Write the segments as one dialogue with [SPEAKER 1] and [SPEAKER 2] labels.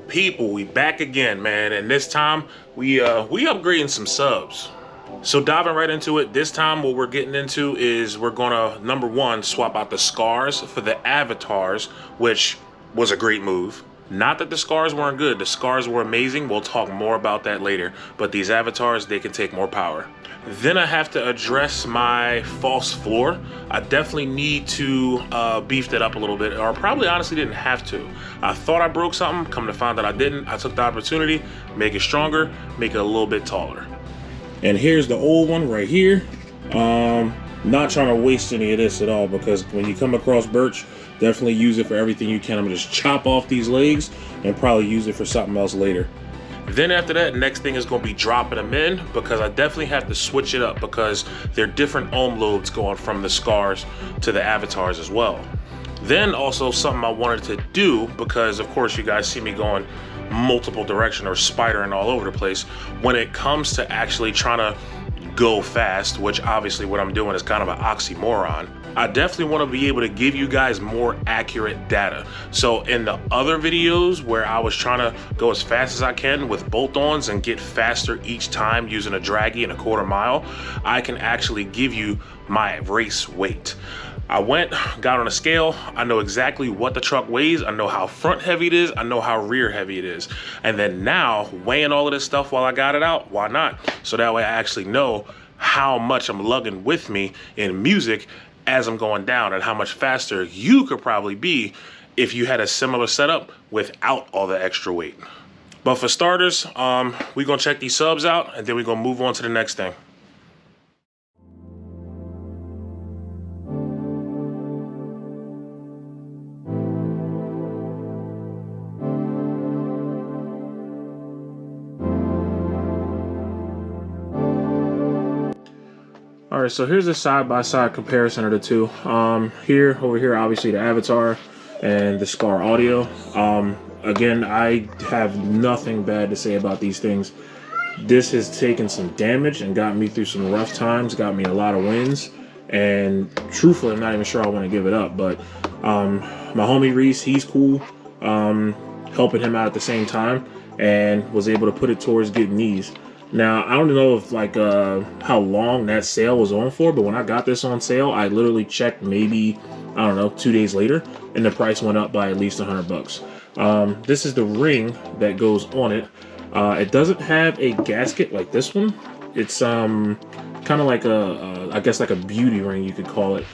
[SPEAKER 1] People, we back again, man, and this time we upgrading some subs. So diving right into it, this time what we're getting into is we're gonna, number one, swap out the Skars for the avatars, which was a great move. Not that the Skars weren't good, the Skars were amazing, we'll talk more about that later, but these avatars, they can take more power. Then I have to address my false floor. I definitely need to beef that up a little bit, or probably honestly didn't have to. I thought I broke something, come to find that I didn't. I took the opportunity, make it stronger, make it a little bit taller. And here's the old one right here. Not trying to waste any of this at all, because when you come across birch, definitely use it for everything you can. I'm gonna just chop off these legs and probably use it for something else later. Then after that, next thing is going to be dropping them in, because I definitely have to switch it up because they're different ohm loads going from the Skars to the avatars as well. Then also something I wanted to do, because of course you guys see me going multiple direction or spidering all over the place, when it comes to actually trying to go fast, which obviously what I'm doing is kind of an oxymoron, I definitely want to be able to give you guys more accurate data. So in the other videos where I was trying to go as fast as I can with bolt-ons and get faster each time using a draggy and a quarter mile, I can actually give you my race weight. I went, got on a scale, I know exactly what the truck weighs, I know how front heavy it is, I know how rear heavy it is. And then now, weighing all of this stuff while I got it out, why not? So that way I actually know how much I'm lugging with me in music as I'm going down, and how much faster you could probably be if you had a similar setup without all the extra weight. But for starters, we're gonna check these subs out, and then we're gonna move on to the next thing. All right, so here's a side-by-side comparison of the two. Over here, obviously the Avatar and the Skar audio. Again, I have nothing bad to say about these things. This has taken some damage and got me through some rough times, got me a lot of wins, and truthfully, I'm not even sure I want to give it up, but my homie Reese, he's cool, helping him out at the same time, and was able to put it towards getting these. Now, I don't know if how long that sale was on for, but when I got this on sale, I literally checked maybe, I don't know, 2 days later, and the price went up by at least 100 bucks. This is the ring that goes on it. It doesn't have a gasket like this one. It's kind of like I guess like a beauty ring, you could call it.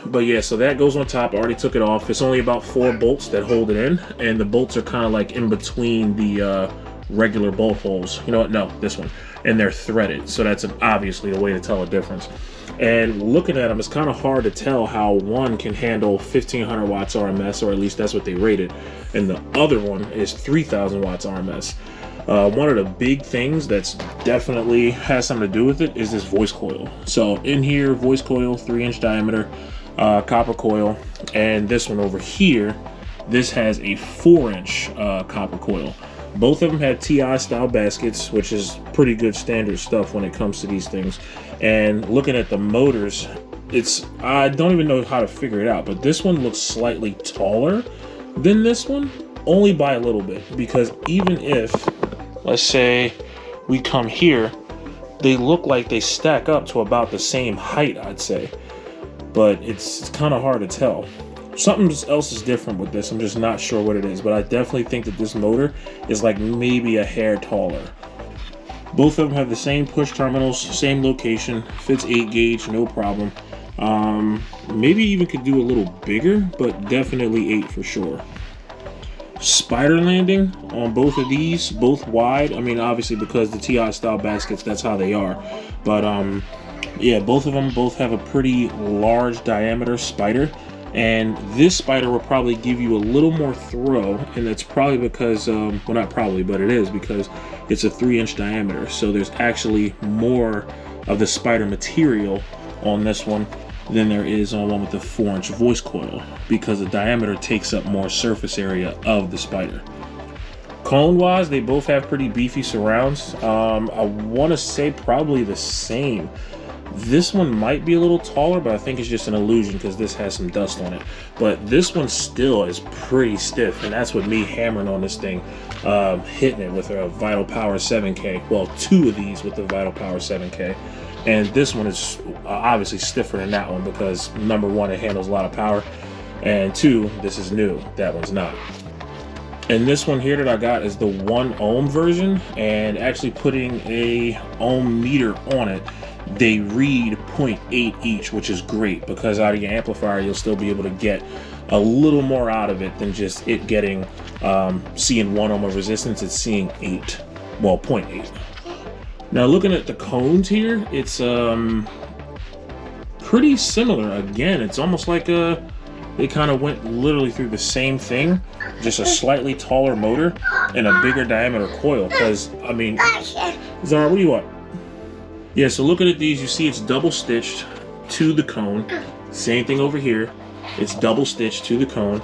[SPEAKER 1] But yeah, so that goes on top. I already took it off. It's only about 4 bolts that hold it in, and the bolts are kind of like in between the regular bolt holes. You know what? No, this one. And they're threaded, so that's obviously a way to tell a difference. And looking at them, it's kind of hard to tell how one can handle 1500 watts RMS, or at least that's what they rated, and the other one is 3000 watts RMS. One of the big things that's definitely has something to do with it is this voice coil. So in here, voice coil, 3-inch diameter, copper coil, and this one over here, this has a 4-inch copper coil. Both of them have TI style baskets, which is pretty good standard stuff when it comes to these things. And looking at the motors, I don't even know how to figure it out, but this one looks slightly taller than this one, only by a little bit. Because even if, let's say, we come here, they look like they stack up to about the same height, I'd say. But it's kind of hard to tell. Something else is different with this. I'm just not sure what it is, but I definitely think that this motor is like maybe a hair taller. Both of them have the same push terminals, same location, fits 8 gauge, no problem. Maybe even could do a little bigger, but definitely 8 for sure. Spider landing on both of these, both wide. I mean, obviously because the TI style baskets, that's how they are. But yeah, both of them have a pretty large diameter spider. And this spider will probably give you a little more throw, and that's probably because, well, not probably, but it is because it's a 3-inch diameter. So there's actually more of the spider material on this one than there is on one with the 4-inch voice coil, because the diameter takes up more surface area of the spider. Cone wise, they both have pretty beefy surrounds. I want to say probably the same. This one might be a little taller, but I think it's just an illusion because this has some dust on it. But this one still is pretty stiff, and that's with me hammering on this thing, hitting it with a Vital Power 7K. Well, 2 of these with the Vital Power 7K. And this one is obviously stiffer than that one because, number 1, it handles a lot of power, and 2, this is new. That one's not. And this one here that I got is the 1 ohm version, and actually putting a ohm meter on it, they read 0.8 each, which is great because out of your amplifier you'll still be able to get a little more out of it than just it getting seeing 1 ohm of resistance. It's seeing 8, well, 0.8. Now looking at the cones here, it's pretty similar. Again, it's almost like they kind of went literally through the same thing, just a slightly taller motor and a bigger diameter coil. Because I mean, Zara, what do you want? Yeah, so looking at these, you see it's double stitched to the cone. Same thing over here. It's double stitched to the cone.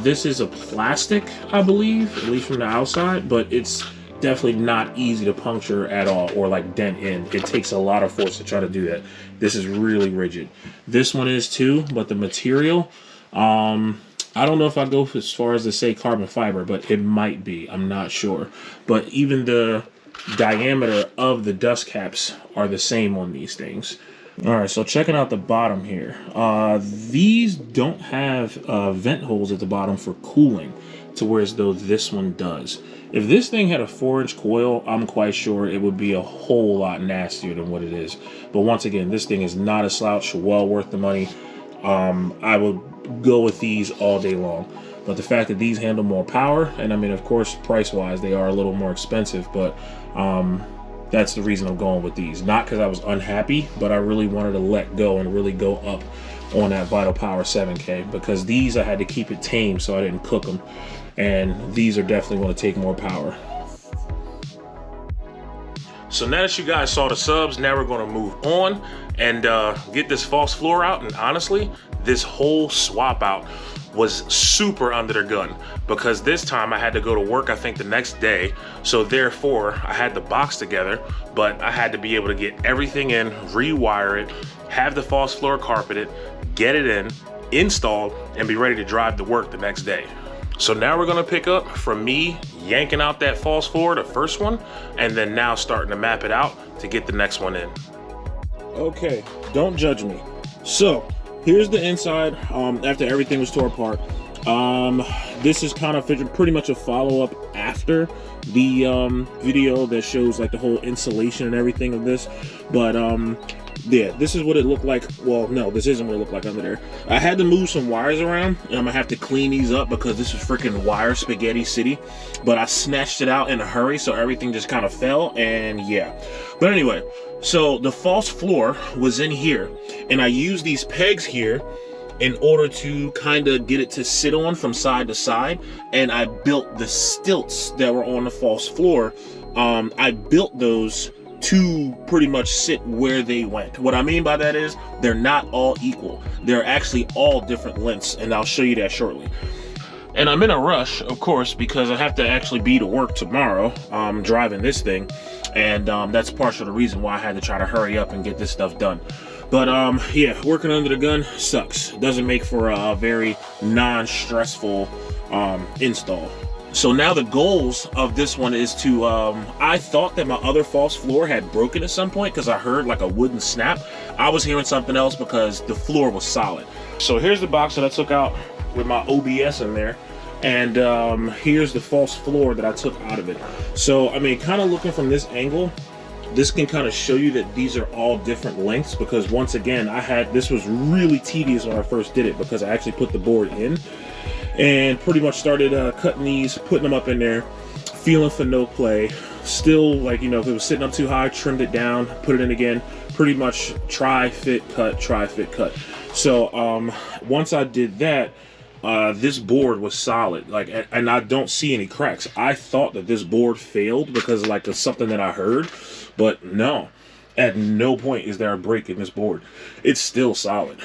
[SPEAKER 1] This is a plastic, I believe, at least from the outside, but it's definitely not easy to puncture at all or like dent in. It takes a lot of force to try to do that. This is really rigid. This one is too, but the material, I don't know if I go as far as to say carbon fiber, but it might be. I'm not sure. But even the diameter of the dust caps are the same on these things. All right, so checking out the bottom here. These don't have vent holes at the bottom for cooling, to whereas though this one does. If this thing had a 4-inch coil, I'm quite sure it would be a whole lot nastier than what it is. But once again, this thing is not a slouch, well worth the money. I would go with these all day long. But the fact that these handle more power, and I mean, of course, price-wise, they are a little more expensive, but that's the reason I'm going with these. Not because I was unhappy, but I really wanted to let go and really go up on that Vital Power 7K, because these I had to keep it tame so I didn't cook them. And these are definitely going to take more power. So now that you guys saw the subs, now we're going to move on and get this false floor out. And honestly, this whole swap out was super under the gun because this time I had to go to work, I think the next day. So therefore I had the box together, but I had to be able to get everything in, rewire it, have the false floor carpeted, get it in, installed, and be ready to drive to work the next day. So now we're gonna pick up from me yanking out that false floor, the first one, and then now starting to map it out to get the next one in. Okay, don't judge me. So here's the inside after everything was tore apart. This is kind of pretty much a follow-up after the video that shows like the whole insulation and everything of this. But yeah, this is what it looked like. Well, no, this isn't what it looked like under there. I had to move some wires around, and I'm gonna have to clean these up because this is freaking wire spaghetti city. But I snatched it out in a hurry, so everything just kind of fell, and yeah. But anyway, so the false floor was in here, and I used these pegs here in order to kind of get it to sit on from side to side, and I built the stilts that were on the false floor. I built those to pretty much sit where they went. What I mean by that is they're not all equal. They're actually all different lengths, and I'll show you that shortly. And I'm in a rush, of course, because I have to actually be to work tomorrow. I'm driving this thing, and that's partial the reason why I had to try to hurry up and get this stuff done. But yeah, working under the gun sucks. It doesn't make for a very non-stressful install. So now the goals of this one is to, I thought that my other false floor had broken at some point because I heard like a wooden snap. I was hearing something else because the floor was solid. So here's the box that I took out with my OBS in there. And here's the false floor that I took out of it. So, I mean, kind of looking from this angle, this can kind of show you that these are all different lengths, because once again, this was really tedious when I first did it, because I actually put the board in and pretty much started cutting these, putting them up in there, feeling for no play. Still, like, you know, if it was sitting up too high, trimmed it down, put it in again, pretty much try, fit, cut, try, fit, cut. So once I did that, this board was solid, like, and I don't see any cracks. I thought that this board failed because like of something that I heard, but no, at no point is there a break in this board. It's still solid.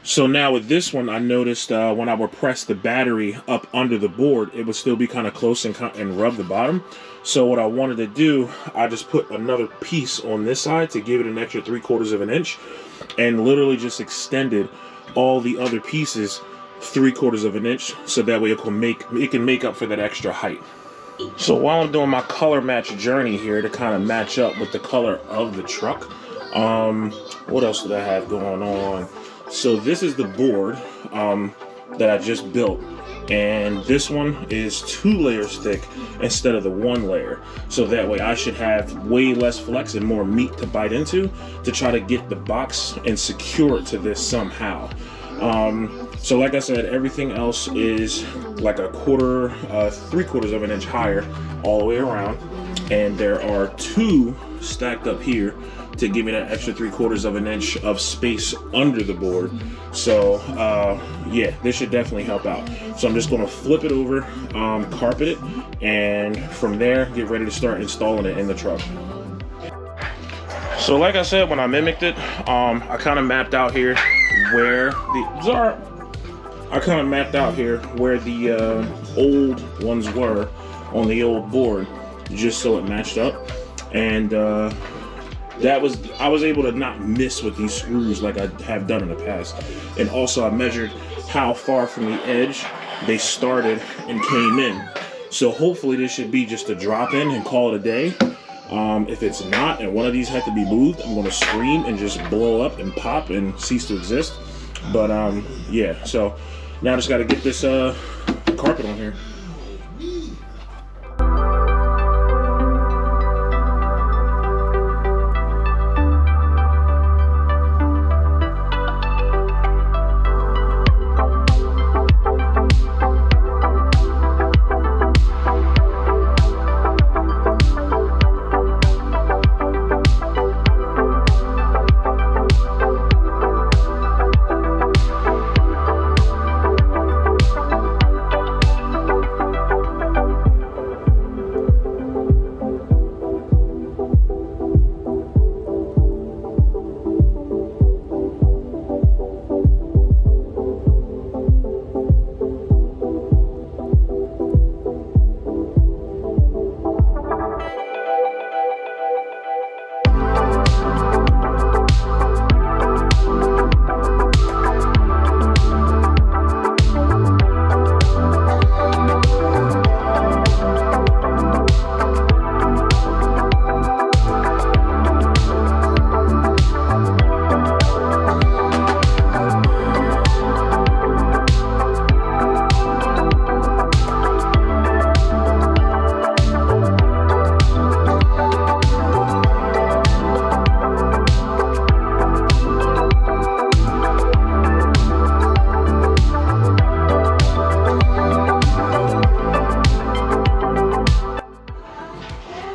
[SPEAKER 1] So now with this one, I noticed when I would press the battery up under the board, it would still be kind of close and rub the bottom. So what I wanted to do, I just put another piece on this side to give it an extra 3/4 of an inch, and literally just extended all the other pieces 3/4 of an inch, so that way it can make up for that extra height. So while I'm doing my color match journey here to kind of match up with the color of the truck, what else did I have going on? So this is the board that I just built, and this one is 2 layers thick instead of the 1 layer, so that way I should have way less flex and more meat to bite into to try to get the box and secure it to this somehow. So like I said, everything else is like a 3/4 of an inch higher all the way around, and there are 2 stacked up here to give me that extra 3/4 of an inch of space under the board. So yeah, this should definitely help out. So I'm just going to flip it over, carpet it, and from there get ready to start installing it in the truck. So like I said, when I mimicked it, I kind of mapped out here where the old ones were on the old board, just so it matched up, and I was able to not miss with these screws like I have done in the past. And also I measured how far from the edge they started and came in. So hopefully this should be just a drop in and call it a day. If it's not, and one of these had to be moved, I'm gonna scream and just blow up and pop and cease to exist. But yeah, so now I just gotta get this carpet on here.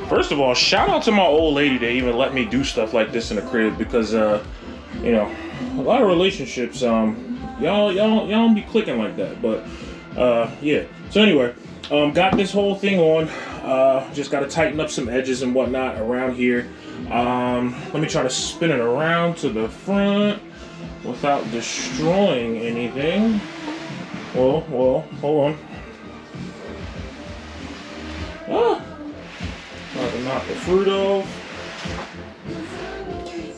[SPEAKER 1] First of all, shout out to my old lady that even let me do stuff like this in the crib, because you know, a lot of relationships, y'all don't be clicking like that. But yeah. So anyway, got this whole thing on. Just got to tighten up some edges and whatnot around here. Let me try to spin it around to the front without destroying anything. Well, hold on. Trying to knock the fruit off.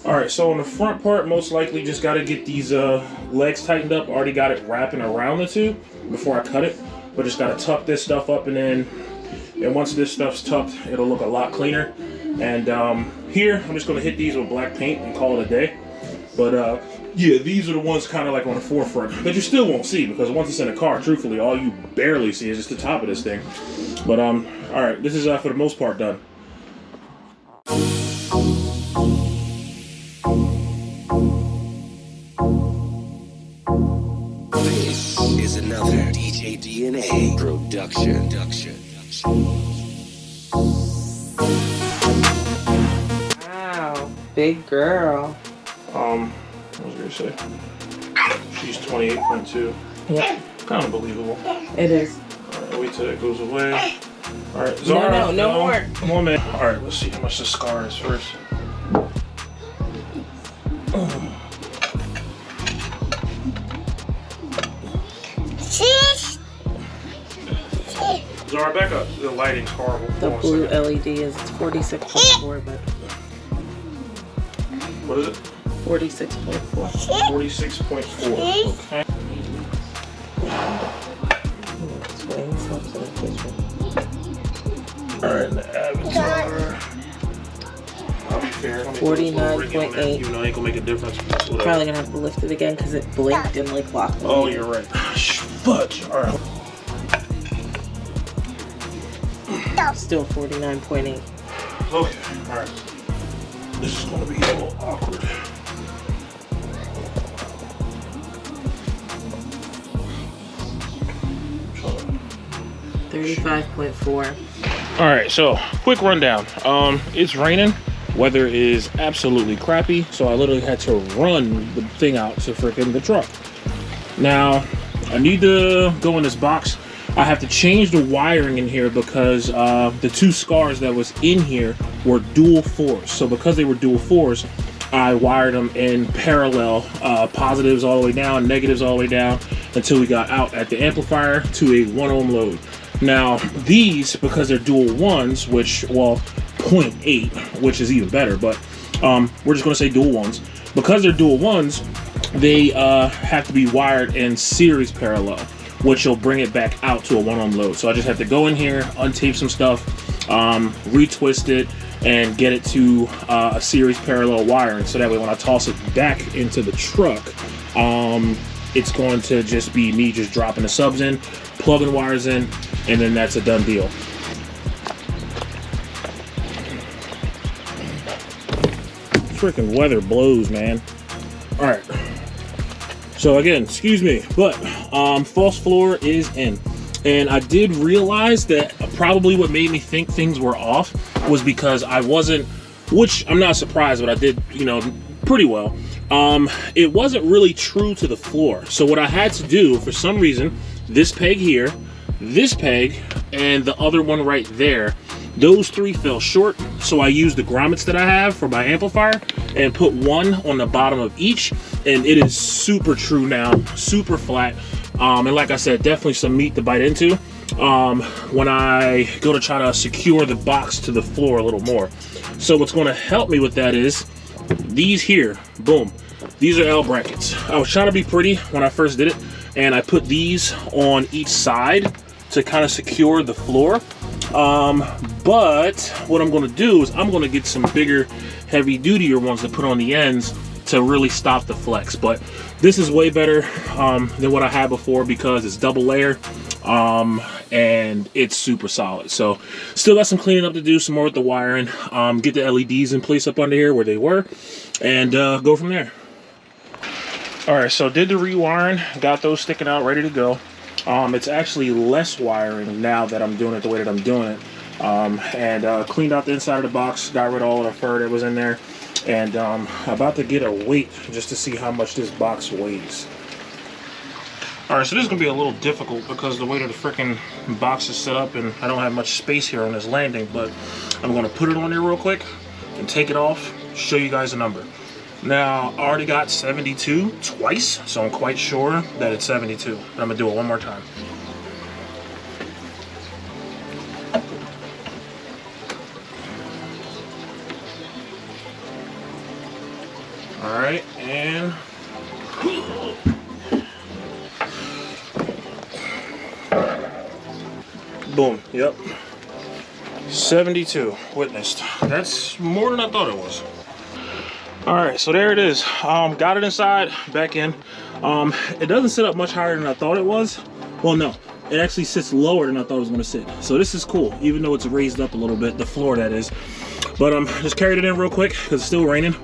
[SPEAKER 1] Alright, so on the front part, most likely just got to get these legs tightened up. Already got it wrapping around the two before I cut it. but just gotta tuck this stuff up and then, and once this stuff's tucked, it'll look a lot cleaner. And here, I'm just gonna hit these with black paint and call it a day. But yeah, these are the ones kind of like on the forefront that you still won't see, because once it's in a car, truthfully, all you barely see is just the top of this thing. But all right, this is for the most part done.
[SPEAKER 2] This is another DJ DNA production.
[SPEAKER 3] Wow, big girl.
[SPEAKER 1] What was I gonna say? She's 28.2.
[SPEAKER 3] Yep.
[SPEAKER 1] Kind of believable.
[SPEAKER 3] It is.
[SPEAKER 1] Alright, wait till that goes away. Alright, Zara.
[SPEAKER 3] No more.
[SPEAKER 1] Come on, man. Alright, let's see how much the Skar is first. Zara, back up. The lighting's horrible.
[SPEAKER 3] The blue LED is 46.4, but
[SPEAKER 1] what is it?
[SPEAKER 3] 46.4.
[SPEAKER 1] 46.4. Okay. Alright, the Avatar. I'll be fair.
[SPEAKER 3] 49.8.
[SPEAKER 1] You know, it ain't gonna make a difference. Whatever.
[SPEAKER 3] Probably gonna have to lift it again because it blinked and like locked me.
[SPEAKER 1] Oh, you're right. Fudge. Alright.
[SPEAKER 3] Still 49.8.
[SPEAKER 1] Okay, alright. This is gonna be a little awkward.
[SPEAKER 3] $35.4.
[SPEAKER 1] Alright, so quick rundown. It's raining. Weather is absolutely crappy, so I literally had to run the thing out to freaking the truck. Now, I need to go in this box. I have to change the wiring in here because the two Skars that was in here were dual 4s. So because they were dual 4s, I wired them in parallel, positives all the way down, negatives all the way down, until we got out at the amplifier to a 1 ohm load. Now these, because they're dual 1s, which, well, 0.8, which is even better, but we're just gonna say dual 1s. Because they're dual 1s, they have to be wired in series parallel, which will bring it back out to a 1 ohm load. So I just have to go in here, untape some stuff, retwist it, and get it to a series parallel wiring. So that way when I toss it back into the truck, it's going to just be me just dropping the subs in, plugging wires in, and then that's a done deal. Freaking weather blows, man. All right. So again, excuse me, but false floor is in. And I did realize that probably what made me think things were off was because I wasn't, which I'm not surprised, but I did, you know, pretty well. It wasn't really true to the floor. So what I had to do, for some reason, this peg here, this peg, and the other one right there, those three fell short. So I used the grommets that I have for my amplifier and put one on the bottom of each, and it is super true now, super flat. And like I said, definitely some meat to bite into when I go to try to secure the box to the floor a little more. So what's going to help me with that is these here, boom, these are L brackets. I was trying to be pretty when I first did it, and I put these on each side to kind of secure the floor. But what I'm going to do is I'm going to get some bigger, heavy dutier ones to put on the ends to really stop the flex. But this is way better than what I had before because it's double layer and it's super solid. So still got some cleaning up to do, some more with the wiring, get the LEDs in place up under here where they were, and go from there. All right, so did the rewiring, got those sticking out, ready to go. It's actually less wiring now that I'm doing it the way that I'm doing it. And cleaned out the inside of the box, got rid of all of the fur that was in there, and about to get a weight just to see how much this box weighs. Alright, so this is going to be a little difficult because the way that the freaking box is set up, and I don't have much space here on this landing, but I'm going to put it on there real quick and take it off, show you guys the number. Now, I already got 72 twice, so I'm quite sure that it's 72. I'm going to do it one more time. Alright, and Boom. Yep. 72 witnessed. That's more than I thought it was. All right, so there it is. Got it inside, back in. It doesn't sit up much higher than I thought it was. Well, no, it actually sits lower than I thought it was gonna sit. So this is cool, even though it's raised up a little bit, the floor that is. But just carried it in real quick because it's still raining.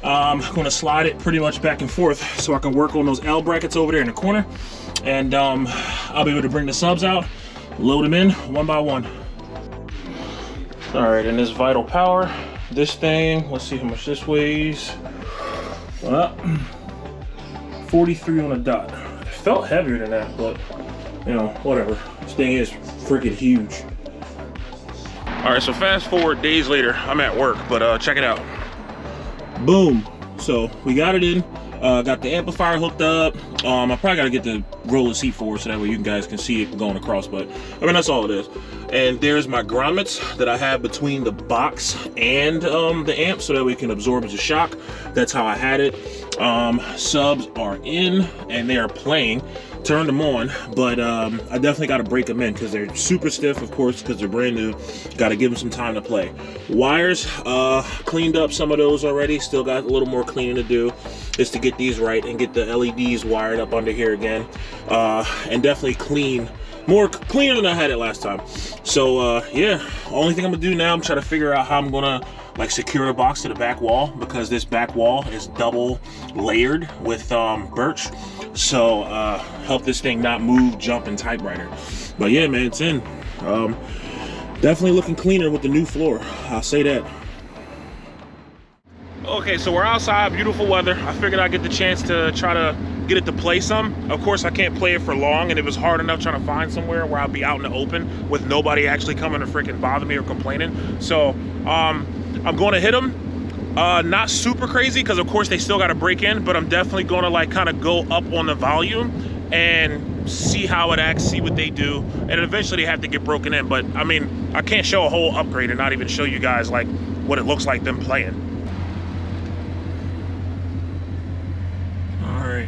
[SPEAKER 1] I'm gonna slide it pretty much back and forth so I can work on those L brackets over there in the corner. And I'll be able to bring the subs out, load them in one by one. All right, and this Vital Power, this thing, let's see how much this weighs. 43 on the dot. It felt heavier than that, but you know, whatever. This thing is freaking huge. All right, so fast forward days later, I'm at work, but check it out. Boom. So we got it in, got the amplifier hooked up. I probably gotta get the roller seat forward so that way you guys can see it going across, but I mean, that's all it is. And there's my grommets that I have between the box and the amp so that we can absorb the shock. That's how I had it. Subs are in and they are playing. Turned them on, but I definitely got to break them in because they're super stiff, of course, because they're brand new. Got to give them some time to play. Wires, cleaned up some of those already. Still got a little more cleaning to do, just to get these right and get the LEDs wired up under here again, and definitely more cleaner than I had it last time. So yeah, only thing I'm gonna do now, I'm trying to figure out how I'm gonna like secure the box to the back wall, because this back wall is double layered with birch, so help this thing not move, jump, and typewriter. But yeah, man, it's in. Definitely looking cleaner with the new floor, I'll say that. Okay, so we're outside, beautiful weather. I figured I'd get the chance to try to get it to play some. Of course, I can't play it for long, and it was hard enough trying to find somewhere where I'll be out in the open with nobody actually coming to freaking bother me or complaining. So I'm going to hit them. Not super crazy, because of course they still got to break in, but I'm definitely going to like kind of go up on the volume and see how it acts, see what they do, and eventually they have to get broken in. But I mean, I can't show a whole upgrade and not even show you guys like what it looks like them playing. All right.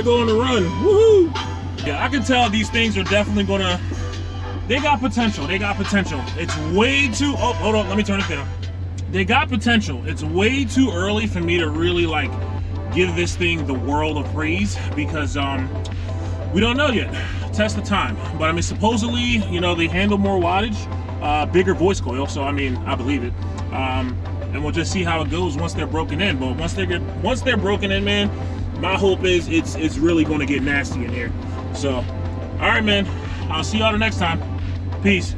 [SPEAKER 1] Go on the run. Woohoo! Yeah, I can tell these things are definitely gonna, they got potential. It's way too, oh, hold on, let me turn it down. They got potential. It's way too early for me to really like give this thing the world of praise, because we don't know yet. Test the time. But I mean, supposedly, you know, they handle more wattage, bigger voice coil, so I mean, I believe it. And we'll just see how it goes once they're broken in. But once they're broken in, man, my hope is it's really going to get nasty in here. So, all right, man. I'll see y'all the next time. Peace.